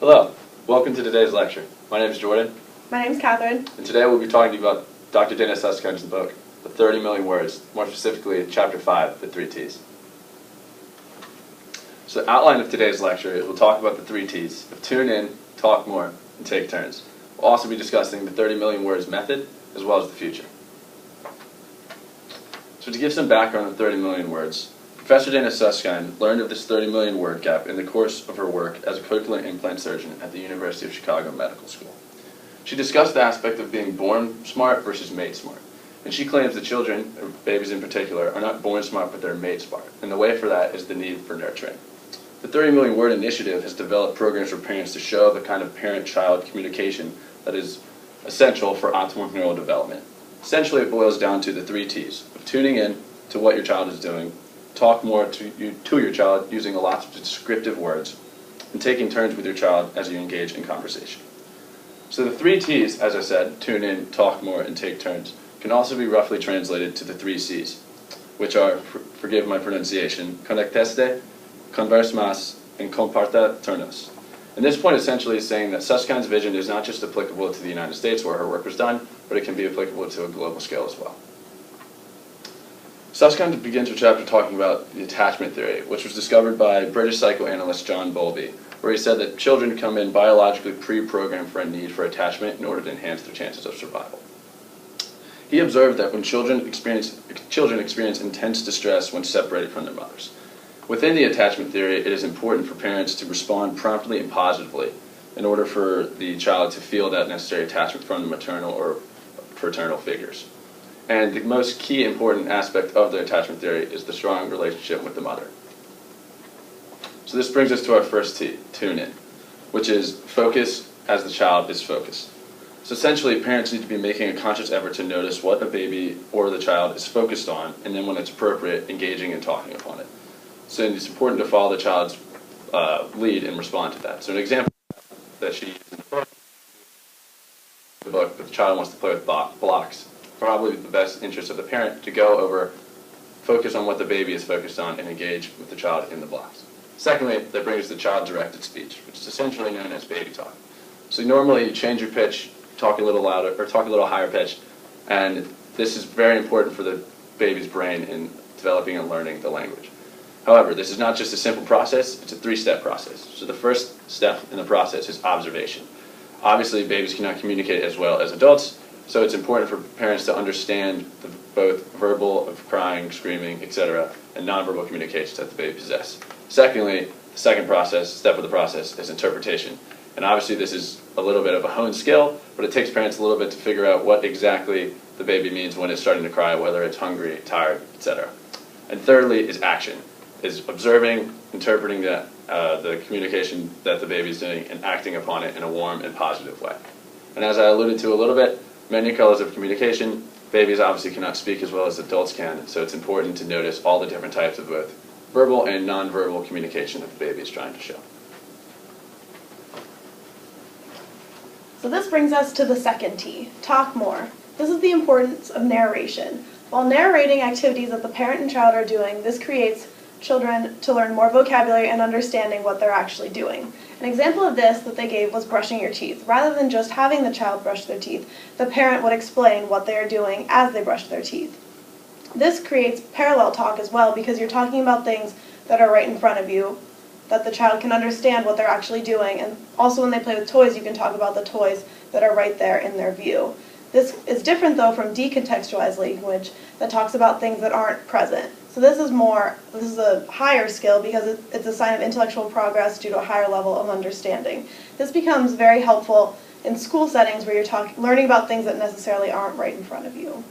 Hello, welcome to today's lecture. My name is Jordan. My name is Catherine. And today we'll be talking to you about Dr. Dana Suskind's book, The 30 Million Words, more specifically Chapter 5, The 3 T's. So the outline of today's lecture is we'll talk about the 3 T's of tune in, talk more, and take turns. We'll also be discussing the 30 million words method, as well as the future. So to give some background on 30 million words, Professor Dana Suskind learned of this 30 million word gap in the course of her work as a cochlear implant surgeon at the University of Chicago Medical School. She discussed the aspect of being born smart versus made smart. And she claims that children, or babies in particular, are not born smart but they're made smart. And the way for that is the need for nurturing. The 30 Million Word Initiative has developed programs for parents to show the kind of parent-child communication that is essential for optimal neural development. Essentially, it boils down to the 3 T's of tuning in to what your child is doing, talk more to your child using lots of descriptive words, and taking turns with your child as you engage in conversation. So the 3 T's, as I said, tune in, talk more, and take turns, can also be roughly translated to the 3 C's, which are, forgive my pronunciation, conecteste, converse más, and comparta turnos. And this point essentially is saying that Suskind's vision is not just applicable to the United States where her work was done, but it can be applicable to a global scale as well. Suskind begins her chapter talking about the attachment theory, which was discovered by British psychoanalyst John Bowlby, where he said that children come in biologically pre-programmed for a need for attachment in order to enhance their chances of survival. He observed that when children experience intense distress when separated from their mothers. Within the attachment theory, it is important for parents to respond promptly and positively in order for the child to feel that necessary attachment from the maternal or paternal figures. And the most key important aspect of the attachment theory is the strong relationship with the mother. So this brings us to our first T, tune in, which is focus as the child is focused. So essentially, parents need to be making a conscious effort to notice what a baby or the child is focused on, and then when it's appropriate, engaging and talking upon it. So it's important to follow the child's lead and respond to that. So an example that she used in the book that the child wants to play with blocks, probably the best interest of the parent to go over, focus on what the baby is focused on, and engage with the child in the blocks. Secondly, that brings us to child-directed speech, which is essentially known as baby talk. So normally you change your pitch, talk a little louder, or talk a little higher pitch, and this is very important for the baby's brain in developing and learning the language. However, this is not just a simple process, it's a 3-step process. So the first step in the process is observation. Obviously, babies cannot communicate as well as adults, so it's important for parents to understand both verbal, of crying, screaming, etc., and nonverbal communications that the baby possesses. Secondly, the second step of the process is interpretation. And obviously this is a little bit of a honed skill, but it takes parents a little bit to figure out what exactly the baby means when it's starting to cry, whether it's hungry, tired, etc. And thirdly is action, is observing, interpreting the communication that the baby is doing, and acting upon it in a warm and positive way. And as I alluded to a little bit, many colors of communication, babies obviously cannot speak as well as adults can, so it's important to notice all the different types of both verbal and nonverbal communication that the baby is trying to show. So this brings us to the second T, talk more. This is the importance of narration. While narrating activities that the parent and child are doing, this creates children to learn more vocabulary and understanding what they're actually doing. An example of this that they gave was brushing your teeth. Rather than just having the child brush their teeth, the parent would explain what they are doing as they brush their teeth. This creates parallel talk as well because you're talking about things that are right in front of you, that the child can understand what they're actually doing, and also when they play with toys, you can talk about the toys that are right there in their view. This is different though from decontextualized language that talks about things that aren't present. So this is a higher skill because it's a sign of intellectual progress due to a higher level of understanding. This becomes very helpful in school settings where you're learning about things that necessarily aren't right in front of you.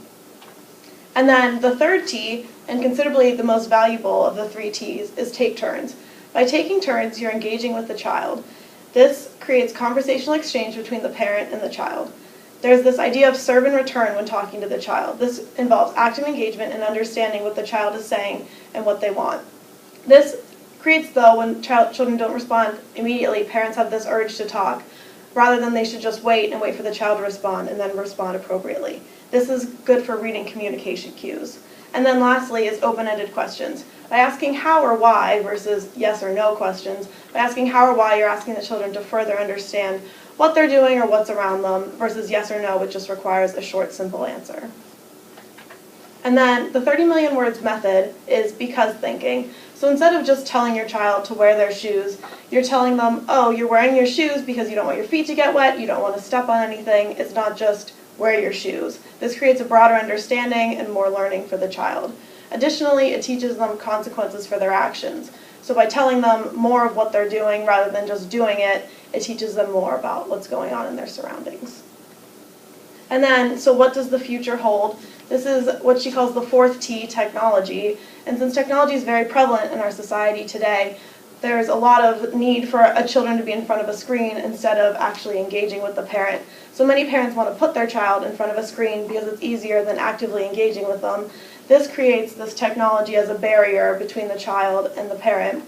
And then the third T, and considerably the most valuable of the 3 T's, is take turns. By taking turns, you're engaging with the child. This creates conversational exchange between the parent and the child. There's this idea of serve and return when talking to the child. This involves active engagement and understanding what the child is saying and what they want. This creates, though, when children don't respond immediately, parents have this urge to talk, rather than they should just wait for the child to respond and then respond appropriately. This is good for reading communication cues. And then lastly is open-ended questions. By asking how or why versus yes or no questions, by asking how or why, you're asking the children to further understand what they're doing or what's around them, versus yes or no, which just requires a short, simple answer. And then the 30 million words method is because thinking. So instead of just telling your child to wear their shoes, you're telling them, oh, you're wearing your shoes because you don't want your feet to get wet, you don't want to step on anything. It's not just wear your shoes. This creates a broader understanding and more learning for the child. Additionally, it teaches them consequences for their actions. So by telling them more of what they're doing rather than just doing it, it teaches them more about what's going on in their surroundings. And then, so what does the future hold? This is what she calls the fourth T, technology. And since technology is very prevalent in our society today, there's a lot of need for children to be in front of a screen instead of actually engaging with the parent. So many parents want to put their child in front of a screen because it's easier than actively engaging with them. This creates this technology as a barrier between the child and the parent.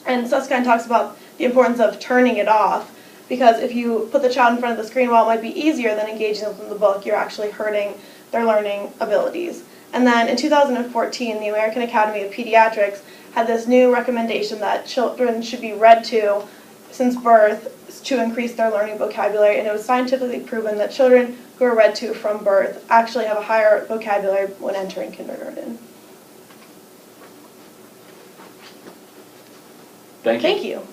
And Suskind talks about the importance of turning it off, because if you put the child in front of the screen, while it might be easier than engaging them in the book, you're actually hurting their learning abilities. And then in 2014, the American Academy of Pediatrics had this new recommendation that children should be read to since birth to increase their learning vocabulary, and it was scientifically proven that children who are read to from birth actually have a higher vocabulary when entering kindergarten. Thank you. Thank you.